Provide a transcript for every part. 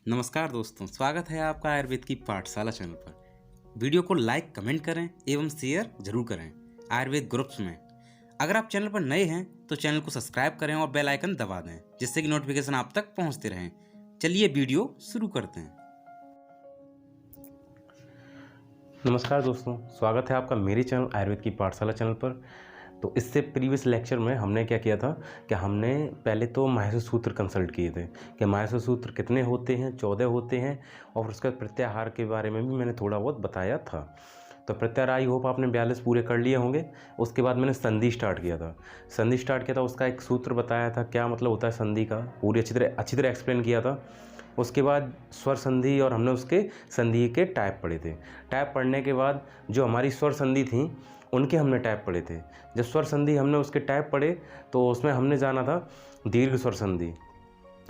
नमस्कार दोस्तों, स्वागत है आपका आयुर्वेद की पाठशाला चैनल पर। वीडियो को लाइक कमेंट करें एवं शेयर जरूर करें आयुर्वेद ग्रुप्स में। अगर आप चैनल पर नए हैं तो चैनल को सब्सक्राइब करें और बेल आइकन दबा दें, जिससे कि नोटिफिकेशन आप तक पहुंचते रहें। चलिए वीडियो शुरू करते हैं। नमस्कार दोस्तों, स्वागत है आपका मेरे चैनल आयुर्वेद की पाठशाला चैनल पर। तो इससे प्रीवियस लेक्चर में हमने क्या किया था कि हमने पहले तो माहेश्वर सूत्र कंसल्ट किए थे कि माहेश्वर सूत्र कितने होते हैं, 14 होते हैं। और उसका प्रत्याहार के बारे में भी मैंने थोड़ा बहुत बताया था। तो प्रत्याहार आई होप आपने 42 पूरे कर लिए होंगे। उसके बाद मैंने संधि स्टार्ट किया था। उसका एक सूत्र बताया था, क्या मतलब होता है संधि का, पूरी अच्छी तरह एक्सप्लेन किया था। उसके बाद स्वर संधि और हमने उसके संधि के टाइप पढ़े थे। टाइप पढ़ने के बाद जो हमारी स्वर संधि थी उनके हमने टाइप पढ़े थे। जब स्वर संधि हमने उसके टाइप पढ़े तो उसमें हमने जाना था दीर्घ स्वर संधि।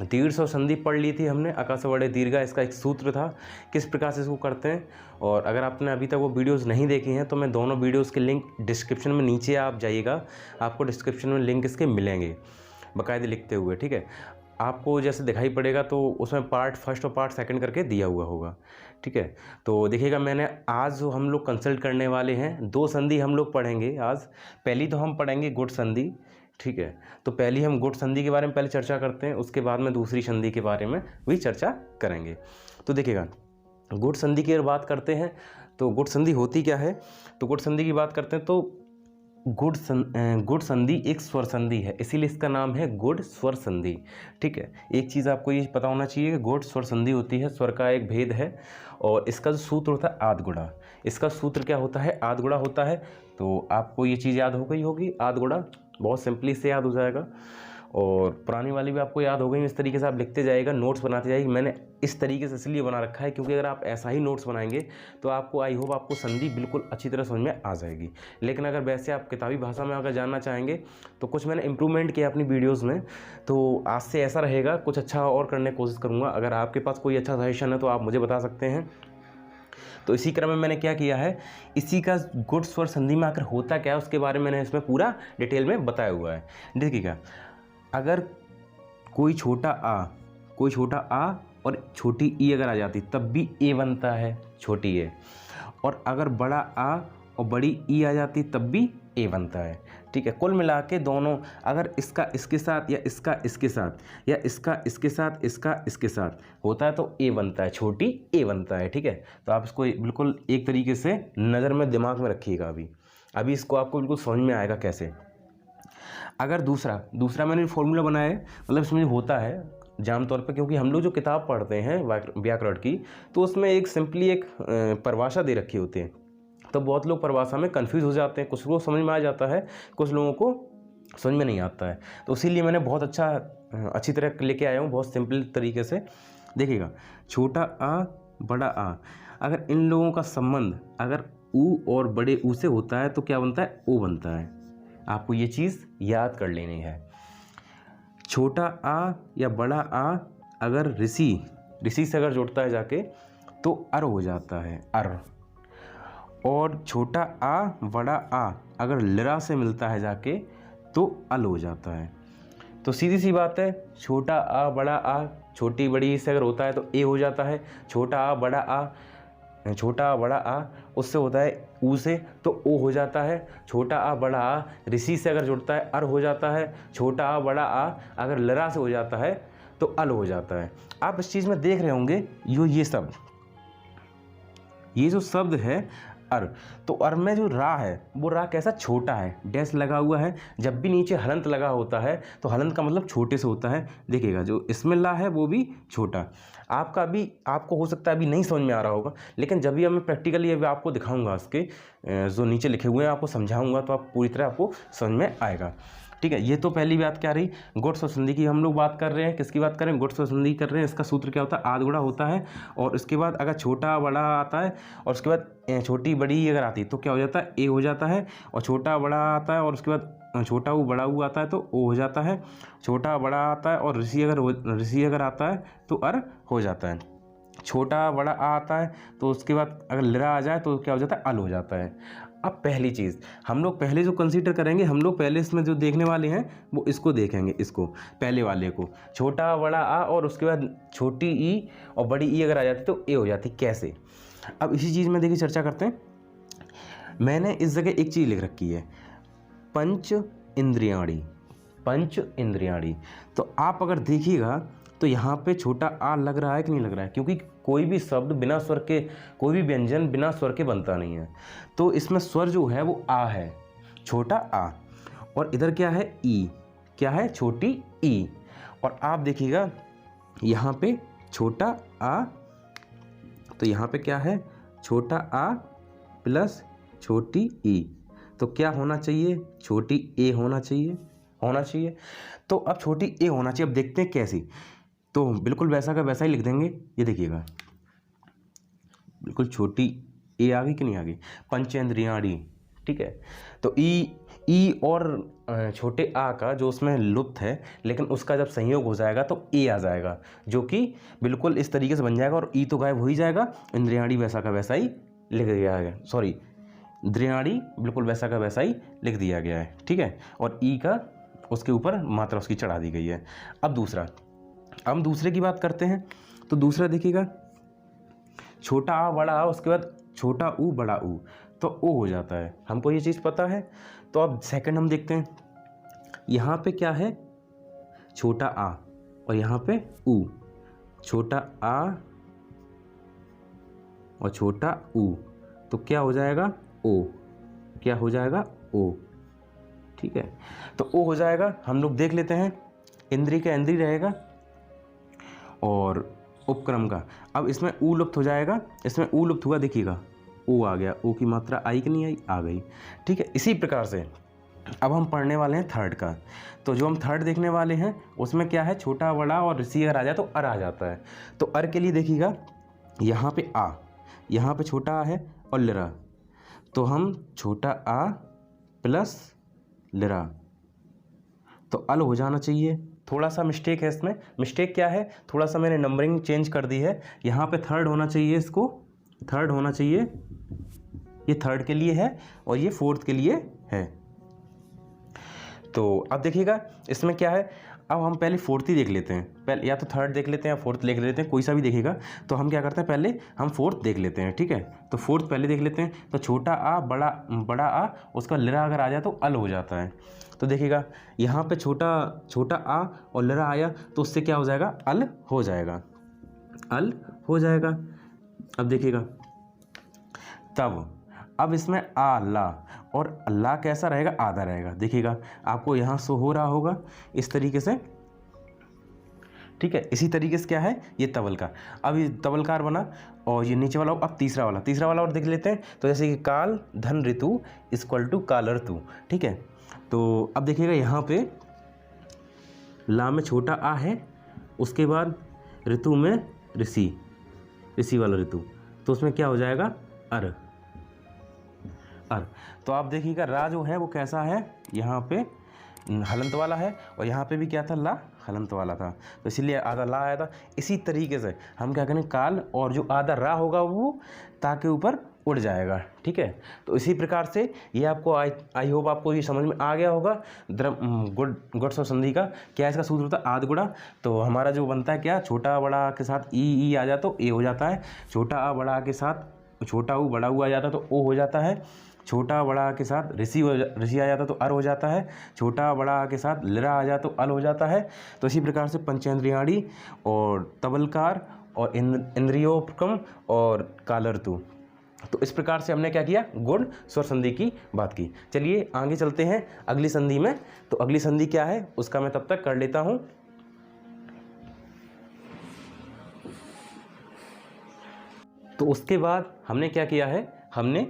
दीर्घ स्वर संधि पढ़ ली थी हमने, अकास वड़े दीर्घा, इसका एक सूत्र था किस प्रकार से इसको करते हैं। और अगर आपने अभी तक वो वीडियोस नहीं देखी हैं तो मैं दोनों वीडियोस के लिंक डिस्क्रिप्शन में नीचे आप जाइएगा, आपको डिस्क्रिप्शन में लिंक इसके मिलेंगे बाकायदे लिखते हुए, ठीक है। आपको जैसे दिखाई पड़ेगा तो उसमें पार्ट फर्स्ट और पार्ट सेकंड करके दिया हुआ होगा, ठीक है। तो देखिएगा, मैंने आज जो हम लोग कंसल्ट करने वाले हैं 2 संधि हम लोग पढ़ेंगे आज। पहली तो हम पढ़ेंगे गुट संधि, ठीक है। तो पहली हम गुट संधि के बारे में पहले चर्चा करते हैं, उसके बाद में दूसरी संधि के बारे में भी चर्चा करेंगे। तो देखिएगा, गुट संधि की अगर बात करते हैं तो गुट संधि होती क्या है। तो गुट संधि की बात करते हैं तो गुड़ संधि एक स्वर संधि है, इसीलिए इसका नाम है गुड़ स्वर संधि, ठीक है। एक चीज़ आपको ये पता होना चाहिए कि गुड़ स्वर संधि होती है, स्वर का एक भेद है। और इसका जो सूत्र होता है आधगुणा, इसका सूत्र क्या होता है, आधगुणा होता है। तो आपको ये चीज़ याद हो गई होगी, आधगुणा बहुत सिंपली से याद हो जाएगा। और पुरानी वाली भी आपको याद हो गई। इस तरीके से आप लिखते जाइएगा, नोट्स बनाते जाइए। मैंने इस तरीके से इसलिए बना रखा है क्योंकि अगर आप ऐसा ही नोट्स बनाएंगे तो आपको आई होप आपको संधि बिल्कुल अच्छी तरह समझ में आ जाएगी। लेकिन अगर वैसे आप किताबी भाषा में अगर जानना चाहेंगे तो कुछ मैंने इंप्रूवमेंट किया अपनी वीडियोज़ में। तो आज से ऐसा रहेगा, कुछ अच्छा और करने की कोशिश करूँगा। अगर आपके पास कोई अच्छा सजेशन है तो आप मुझे बता सकते हैं। तो इसी क्रम में मैंने क्या किया है, इसी का गुड़ स्वर संधि में आकर होता क्या है उसके बारे में मैंने इसमें पूरा डिटेल में बताया हुआ है। देखिएगा, अगर कोई छोटा आ और छोटी ई अगर आ जाती तब भी ए बनता है, छोटी ए। और अगर बड़ा आ और बड़ी ई आ जाती तब भी ए बनता है, ठीक है। कुल मिला के दोनों, अगर इसका इसके साथ या इसका इसके साथ या इसका इसके साथ इसका इसके साथ होता है तो ए बनता है, छोटी ए बनता है, ठीक है। तो आप इसको बिल्कुल एक तरीके से नज़र में दिमाग में रखिएगा। अभी इसको आपको बिल्कुल समझ में आएगा कैसे। अगर दूसरा मैंने फॉर्मूला बनाया है, मतलब इसमें होता है जाम तौर पे, क्योंकि हम लोग जो किताब पढ़ते हैं व्याकरण की तो उसमें एक सिंपली एक परिभाषा दे रखी होती है। तो बहुत लोग परिभाषा में कंफ्यूज हो जाते हैं, कुछ लोग समझ में आ जाता है, कुछ लोगों को समझ में नहीं आता है। तो इसीलिए मैंने बहुत अच्छी तरह लेके आया हूँ, बहुत सिंपल तरीके से। देखिएगा, छोटा आ बड़ा आ, अगर इन लोगों का संबंध अगर ऊ और बड़े ऊ से होता है तो क्या बनता है, ओ बनता है। आपको ये चीज़ याद कर लेनी है। छोटा आ या बड़ा आ अगर ऋषि से अगर जुड़ता है जाके तो अर हो जाता है, अर। और छोटा आ बड़ा आ अगर लिरा से मिलता है जाके तो अल हो जाता है। तो सीधी सी बात है, छोटा आ बड़ा आ छोटी बड़ी से अगर होता है तो ए हो जाता है। छोटा आ बड़ा आ उससे होता है ऊ से तो ओ हो जाता है। छोटा आ बड़ा आ ऋषि से अगर जुड़ता है अर हो जाता है। छोटा आ बड़ा आ अगर लरा से हो जाता है तो अल हो जाता है। आप इस चीज़ में देख रहे होंगे ये जो शब्द है अर, तो अर में जो रा है वो रा कैसा छोटा है, डैश लगा हुआ है। जब भी नीचे हलंत लगा होता है तो हलंत का मतलब छोटे से होता है। देखिएगा, जो इसमें ला है वो भी छोटा। आपको हो सकता है अभी नहीं समझ में आ रहा होगा, लेकिन जब भी मैं प्रैक्टिकली अभी आपको दिखाऊंगा, इसके जो नीचे लिखे हुए हैं आपको समझाऊंगा तो आप पूरी तरह आपको समझ में आएगा, ठीक है। ये तो पहली बात क्या रही, गुड़ स्वर संधि की हम लोग बात कर रहे हैं। किसकी बात कर रहे हैं, गुड़ स्वर संधि कर रहे हैं। इसका सूत्र क्या होता है, आधगुणा होता है। और उसके बाद अगर छोटा बड़ा आता है और उसके बाद छोटी बड़ी अगर आती तो क्या हो जाता है, ए हो जाता है। और छोटा बड़ा आता है और उसके बाद छोटा ऊ बड़ा ऊ आता है तो ओ हो जाता है। छोटा बड़ा आता है और ऋषि अगर आता है तो अर हो जाता है। छोटा बड़ा आ आता है तो उसके बाद अगर लिरा आ जाए तो क्या हो जाता है, अल हो जाता है। अब पहली चीज़ हम लोग पहले जो कंसीडर करेंगे, हम लोग पहले इसमें जो देखने वाले हैं वो इसको देखेंगे, इसको पहले वाले को, छोटा बड़ा आ और उसके बाद छोटी ई और बड़ी ई अगर आ जाती तो ए हो जाती। कैसे? अब इसी चीज़ में देखिए चर्चा करते हैं। मैंने इस जगह एक चीज़ लिख रखी है, पंच इंद्रियाणी, पंच इंद्रियाणी। तो आप अगर देखिएगा तो यहाँ पे छोटा आ लग रहा है कि नहीं लग रहा है, क्योंकि कोई भी शब्द बिना स्वर के, कोई भी व्यंजन बिना स्वर के बनता नहीं है। तो इसमें स्वर जो है वो आ है, छोटा आ, और इधर क्या है ई, क्या है छोटी ई। और आप देखिएगा यहाँ पे छोटा आ, तो यहाँ पे क्या है छोटा आ प्लस छोटी ई, तो क्या होना चाहिए छोटी ए होना चाहिए, होना चाहिए। तो अब छोटी ए होना चाहिए। अब देखते हैं कैसी, तो बिल्कुल वैसा का वैसा ही लिख देंगे। ये देखिएगा बिल्कुल छोटी ए आ गई कि नहीं आ गई, पंचेंद्रियाणी, ठीक है। तो ई और छोटे आ का जो उसमें लुप्त है, लेकिन उसका जब संयोग हो जाएगा तो ए आ जाएगा, जो कि बिल्कुल इस तरीके से बन जाएगा, और ई तो गायब हो ही जाएगा, इंद्रियाणी वैसा का वैसा ही लिख दिया गया, सॉरी इंद्रियाणी बिल्कुल वैसा का वैसा ही लिख दिया गया है, ठीक है। और ई का उसके ऊपर मात्रा उसकी चढ़ा दी गई है। अब दूसरा, अब हम दूसरे की बात करते हैं। तो दूसरा देखिएगा छोटा आ बड़ा आ, उसके बाद छोटा ऊ बड़ा ऊ, तो ओ हो जाता है, हमको ये चीज़ पता है। तो अब सेकंड हम देखते हैं, यहाँ पे क्या है छोटा आ और यहाँ पे ऊ, छोटा आ और छोटा ऊ, तो क्या हो जाएगा ओ, क्या हो जाएगा ओ, ठीक है। तो ओ हो जाएगा, हम लोग देख लेते हैं। इंद्री का इंद्री रहेगा और उपक्रम का, अब इसमें ऊ लुप्त हो जाएगा, इसमें ऊ लुप्त हुआ, देखिएगा ओ आ गया, ओ की मात्रा आई कि नहीं आई, आ गई, ठीक है। इसी प्रकार से अब हम पढ़ने वाले हैं थर्ड का। तो जो हम थर्ड देखने वाले हैं उसमें क्या है छोटा बड़ा और ऋषि अगर आ जाए तो अर आ जाता है। तो अर के लिए देखिएगा यहाँ पे आ, यहाँ पे छोटा आ है और लिरा, तो हम छोटा आ प्लस लिरा, तो अल हो जाना चाहिए। थोड़ा सा मिस्टेक है इसमें, मिस्टेक क्या है, थोड़ा सा मैंने नंबरिंग चेंज कर दी है, यहाँ पे थर्ड होना चाहिए, इसको थर्ड होना चाहिए, ये थर्ड के लिए है और ये फोर्थ के लिए है। तो अब देखिएगा इसमें क्या है, अब हम पहले फोर्थ ही देख लेते हैं, पहले या तो थर्ड देख लेते हैं या फोर्थ देख लेते हैं, कोई सा भी देखेगा। तो हम क्या करते हैं पहले हम फोर्थ देख लेते हैं, ठीक है। तो फोर्थ पहले देख लेते हैं। तो छोटा आ बड़ा आ, उसका लिरा अगर आ जाए तो अल हो जाता है। तो देखिएगा यहाँ पे छोटा आ और लिरा आया तो उससे क्या हो जाएगा अल हो जाएगा, अल हो जाएगा। अब देखिएगा तब, अब इसमें आ ला, और अल्लाह कैसा रहेगा आधा रहेगा, देखिएगा आपको यहाँ शो हो रहा होगा इस तरीके से, ठीक है। इसी तरीके से क्या है ये तवल का, अब ये तवलकार बना और ये नीचे वाला। अब तीसरा वाला और देख लेते हैं। तो जैसे कि काल धन ऋतु इक्वल टू काल ऋतु, ठीक है। तो अब देखिएगा यहाँ पे ला में छोटा आ है, उसके बाद ऋतु में ऋषि वाला ऋतु, तो उसमें क्या हो जाएगा अर। तो आप देखिएगा रा जो है वो कैसा है, यहाँ पे हलंत वाला है और यहाँ पे भी क्या था ला हलंत वाला था, तो इसीलिए आधा ला आया था। इसी तरीके से हम क्या करें काल और जो आधा रा होगा वो ता के ऊपर उड़ जाएगा, ठीक है। तो इसी प्रकार से ये आपको आई होप आपको ये समझ में आ गया होगा। गुड्स और संधि का क्या इसका सूत्र होता है आद गुड़ा। तो हमारा जो बनता है क्या छोटा बड़ा के साथ ई आ जाता तो ए हो जाता है, छोटा आ बड़ा के साथ छोटा ऊ बड़ा ऊ आ जाता तो ओ हो जाता है, छोटा बड़ा के साथ ऋषि आ जाता तो अर हो जाता है, छोटा बड़ा के साथ लिरा आ जाता तो अल हो जाता है। तो इसी प्रकार से पंचेंद्रियाणी और तबलकार और इंद्रियोपक्रम और कालर्तु, तो इस प्रकार से हमने क्या किया गुण स्वर संधि की बात की। चलिए आगे चलते हैं अगली संधि में। तो अगली संधि क्या है उसका मैं तब तक कर लेता हूं। तो उसके बाद हमने क्या किया है, हमने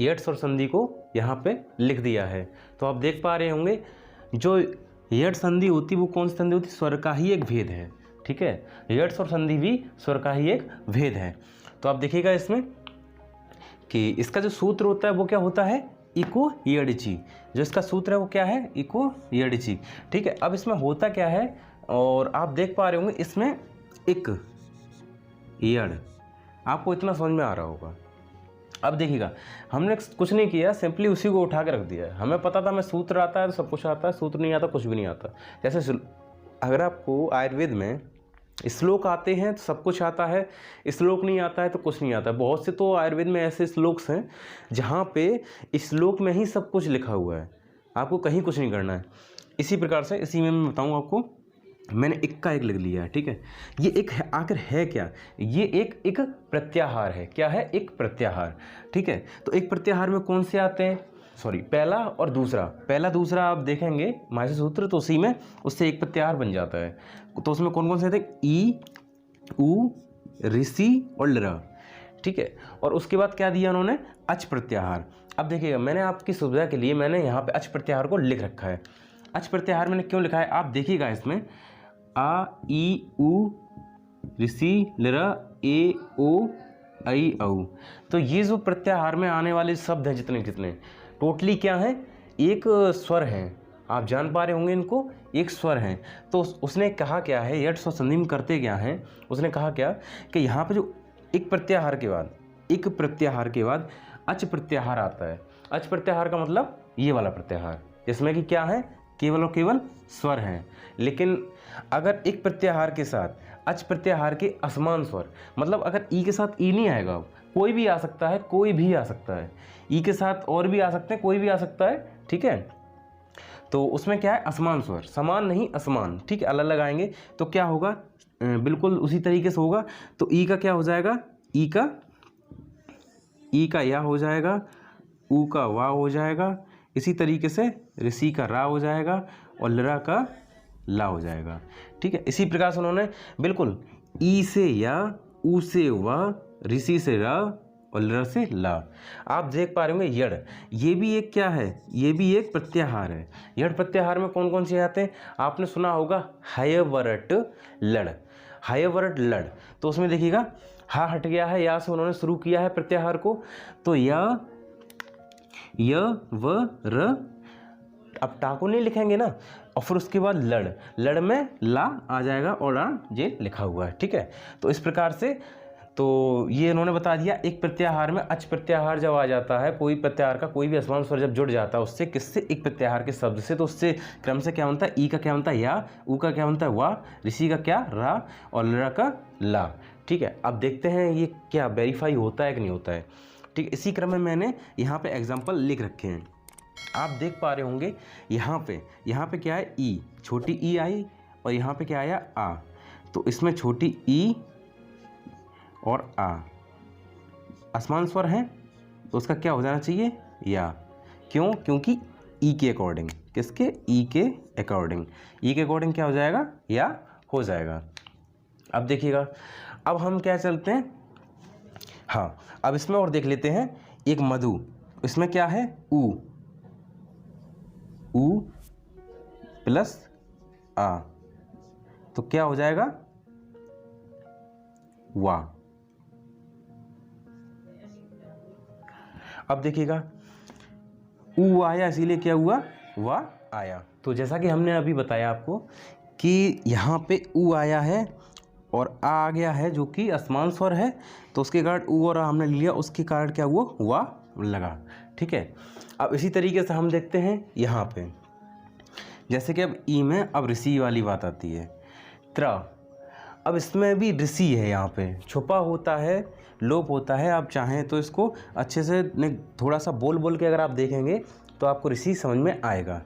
यट स्वर संधि को यहाँ पे लिख दिया है। तो आप देख पा रहे होंगे जो यट संधि होती वो कौन सी संधि होती, स्वर का ही एक भेद है, ठीक है। यट स्वर संधि भी स्वर का ही एक भेद है। तो आप देखिएगा इसमें कि इसका जो सूत्र होता है वो क्या होता है इको यड़ची, जो इसका सूत्र है वो क्या है इको यड़ची, ठीक है। अब इसमें होता क्या है और आप देख पा रहे होंगे इसमें एक यड़, आपको इतना समझ में आ रहा होगा, अब देखिएगा, हमने कुछ नहीं किया, सिंपली उसी को उठा के रख दिया है। हमें पता था हमें सूत्र आता है तो सब कुछ आता है, सूत्र नहीं आता कुछ भी नहीं आता। जैसे अगर आपको आयुर्वेद में श्लोक आते हैं तो सब कुछ आता है, श्लोक नहीं आता है तो कुछ नहीं आता। बहुत से तो आयुर्वेद में ऐसे श्लोक्स हैं जहाँ पे श्लोक में ही सब कुछ लिखा हुआ है, आपको कहीं कुछ नहीं करना है। इसी प्रकार से इसी में मैं बताऊँ आपको, मैंने एक का एक लिख लिया है, ठीक है। ये एक है, आखिर है क्या, ये एक प्रत्याहार है। क्या है? एक प्रत्याहार, ठीक है। तो एक प्रत्याहार में कौन से आते हैं, सॉरी पहला और दूसरा, पहला दूसरा आप देखेंगे माहेश्वर सूत्र तो उसी में उससे एक प्रत्याहार बन जाता है। तो उसमें कौन कौन से थे, ई, उ, ऋषि और लृ, ठीक है। और उसके बाद क्या दिया उन्होंने, अच प्रत्याहार। अब देखिएगा, मैंने आपकी सुविधा के लिए मैंने यहाँ पे अच प्रत्याहार को लिख रखा है। अच प्रत्याहार मैंने क्यों लिखा है आप देखिएगा, इसमें आ, ई, उ, ऋषि, लृ, ए, ओ, ऐ, औ। तो ये जो प्रत्याहार में आने वाले शब्द हैं जितने जितने टोटली क्या है, एक स्वर हैं। आप जान पा रहे होंगे इनको, एक स्वर हैं। तो उसने कहा क्या है, यट स्वर संधि में करते क्या हैं, उसने कहा क्या कि यहाँ पे जो एक प्रत्याहार के बाद अच प्रत्याहार आता है। अच प्रत्याहार का मतलब ये वाला प्रत्याहार, जिसमें कि क्या है, केवल और केवल स्वर हैं। लेकिन अगर एक प्रत्याहार के साथ अच प्रत्याहार के असमान स्वर, मतलब अगर ई के साथ ई नहीं आएगा, कोई भी आ सकता है, कोई भी आ सकता है, ई के साथ और भी आ सकते हैं, कोई भी आ सकता है, ठीक है। तो उसमें क्या है, असमान स्वर, समान नहीं असमान, ठीक है, अलग अलग आएंगे। तो क्या होगा, बिल्कुल उसी तरीके से होगा। तो ई का क्या हो जाएगा, ई का या हो जाएगा, ऊ का वा हो जाएगा, इसी तरीके से ऋषि का रा हो जाएगा और लृ का ला हो जाएगा, ठीक है। इसी प्रकार से उन्होंने बिल्कुल ई से या, ऊ से वा, ऋषि से रा और लृ से ला। आप देख पा रहे होंगे यड़, ये भी एक क्या है, ये भी एक प्रत्याहार है। यड़ प्रत्याहार में कौन कौन से आते हैं, आपने सुना होगा हयवरट लड़, हयवरट लड़। तो उसमें देखिएगा हा हट गया है, या से उन्होंने शुरू किया है प्रत्याहार को। तो य व र, अब टा को नहीं लिखेंगे ना, और फिर उसके बाद लड़ में ला आ जाएगा और ला जे लिखा हुआ है, ठीक है। तो इस प्रकार से तो ये इन्होंने बता दिया, एक प्रत्याहार में अच प्रत्याहार जब आ जाता है, कोई प्रत्याहार का कोई भी असमान स्वर जब जुड़ जाता है उससे, किससे, एक प्रत्याहार के शब्द से, तो उससे क्रम से क्या बनता है, ई का क्या बनता है या, ऊ का क्या बनता है वा, ऋषि का क्या रा और लृ का ला, ठीक है। अब देखते हैं ये क्या वेरीफाई होता है कि नहीं होता है, ठीक है। इसी क्रम में मैंने यहाँ पे एग्जाम्पल लिख रखे हैं, आप देख पा रहे होंगे। यहाँ पे क्या है, ई, छोटी ई आई, और यहाँ पे क्या आया, आ। तो इसमें छोटी ई और आ असमान स्वर हैं, तो उसका क्या हो जाना चाहिए, या। क्यों, क्योंकि ई के अकॉर्डिंग, किसके, ई के अकॉर्डिंग, ई के अकॉर्डिंग क्या हो जाएगा, या हो जाएगा। अब देखिएगा, अब हम क्या चलते हैं, हाँ अब इसमें और देख लेते हैं, एक मधु, इसमें क्या है, ऊ प्लस आ, तो क्या हो जाएगा, वा। अब देखिएगा, ऊ आया, इसीलिए क्या हुआ, वा आया। तो जैसा कि हमने अभी बताया आपको कि यहाँ पे ऊ आया है और आ गया है जो कि असमान स्वर है, तो उसके कारण ऊ और आ हमने लिया, उसके कारण क्या हुआ, वा लगा, ठीक है। अब इसी तरीके से हम देखते हैं यहाँ पे, जैसे कि अब ई में अब ऋषि वाली बात आती है, त्रा। अब इसमें भी ऋषि है, यहाँ पे छुपा होता है, लोप होता है। आप चाहें तो इसको अच्छे से थोड़ा सा बोल के अगर आप देखेंगे तो आपको ऋषि समझ में आएगा।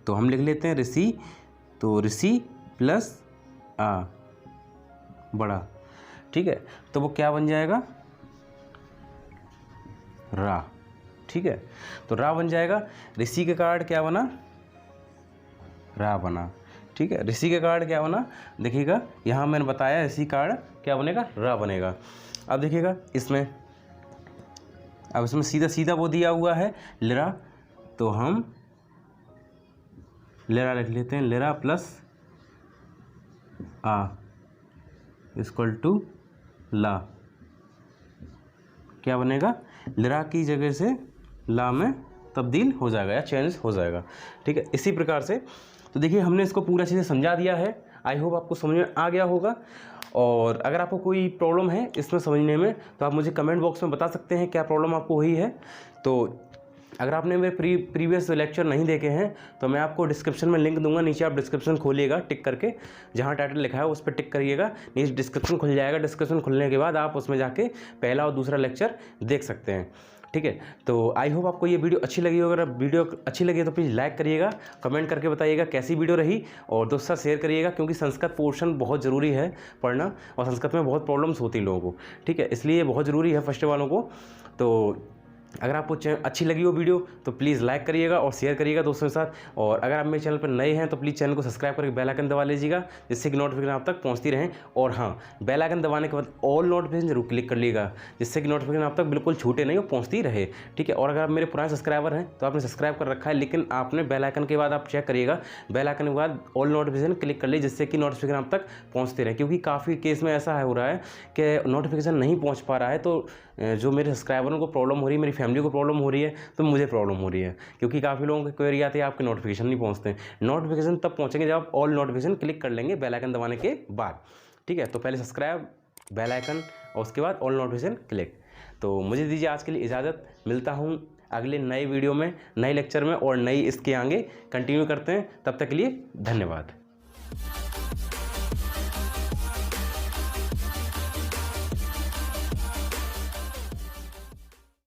तो हम लिख लेते हैं ऋषि, तो ऋषि प्लस आ बड़ा, ठीक है। तो वो क्या बन जाएगा, रा, ठीक है। तो रा बन जाएगा, ऋषि के कारण क्या बना, रा बना, ठीक है। ऋषि के कारण क्या बना, देखिएगा यहाँ मैंने बताया, ऋषि कारण क्या बनेगा, रा बनेगा। अब देखिएगा इसमें, अब इसमें सीधा सीधा वो दिया हुआ है लृ, तो हम लृ लिख लेते हैं, लृ प्लस आ इक्वल टू ला, क्या बनेगा, लृ की जगह से ला में तब्दील हो जाएगा या चेंज हो जाएगा, ठीक है। इसी प्रकार से तो देखिए हमने इसको पूरा चीज़ें समझा दिया है, आई होप आपको समझ में आ गया होगा। और अगर आपको कोई प्रॉब्लम है इसमें समझने में तो आप मुझे कमेंट बॉक्स में बता सकते हैं क्या प्रॉब्लम आपको हुई है। तो अगर आपने मेरे प्रीवियस लेक्चर नहीं देखे हैं तो मैं आपको डिस्क्रिप्शन में लिंक दूंगा, नीचे आप डिस्क्रिप्शन खोलिएगा टिक करके, जहाँ टाइटल लिखा है उस पर टिक करिएगा, नीचे डिस्क्रिप्शन खुल जाएगा। डिस्क्रिप्शन खुलने के बाद आप उसमें जाके पहला और दूसरा लेक्चर देख सकते हैं, ठीक है। तो आई होप आपको ये वीडियो अच्छी लगी हो। अगर वीडियो अच्छी लगी तो प्लीज़ लाइक करिएगा, कमेंट करके बताइएगा कैसी वीडियो रही, और दोस्तों शेयर करिएगा, क्योंकि संस्कृत पोर्शन बहुत ज़रूरी है पढ़ना, और संस्कृत में बहुत प्रॉब्लम्स होती हैं लोगों को, ठीक है, इसलिए बहुत ज़रूरी है फर्स्ट वालों को। तो अगर आपको अच्छी लगी हो वीडियो तो प्लीज़ लाइक करिएगा और शेयर करिएगा दोस्तों के साथ। और अगर आप मेरे चैनल पर नए हैं तो प्लीज़ चैनल को सब्सक्राइब करके बेल आइकन दबा लीजिएगा, जिससे कि नोटिफिकेशन आप तक पहुंचती रहें। और हाँ, बेल आइकन दबाने के बाद ऑल नोटिफिकेशन जरूर क्लिक कर लीजिएगा, जिससे कि नोटिफिकेशन आप तक बिल्कुल छूटे नहीं और पहुँचती रहे, ठीक है। और अगर आप मेरे पुराने सब्सक्राइबर हैं तो आपने सब्सक्राइब कर रखा है, लेकिन आपने बेल आइकन के बाद आप चेक करिएगा, बेल आइकन के बाद ऑल नोटिफिकेशन क्लिक कर लीजिए, जिससे कि नोटिफिकेशन आप तक पहुँचते रहे। क्योंकि काफ़ी केस में ऐसा हो रहा है कि नोटिफिकेशन नहीं पहुँच पा रहा है, तो जो मेरे सब्सक्राइबरों को प्रॉब्लम हो रही है, मेरी फैमिली को प्रॉब्लम हो रही है, तो मुझे प्रॉब्लम हो रही है, क्योंकि काफ़ी लोगों की क्वेरी आती है आपके नोटिफिकेशन नहीं पहुंचते। नोटिफिकेशन तब पहुंचेंगे जब आप ऑल नोटिफिकेशन क्लिक कर लेंगे बेल आइकन दबाने के बाद, ठीक है। तो पहले सब्सक्राइब, बेल आइकन और उसके बाद ऑल नोटिफिकेशन क्लिक। तो मुझे दीजिए आज के लिए इजाज़त, मिलता हूँ अगले नए वीडियो में, नए लेक्चर में, और नई इसके आगे कंटिन्यू करते हैं। तब तक के लिए धन्यवाद।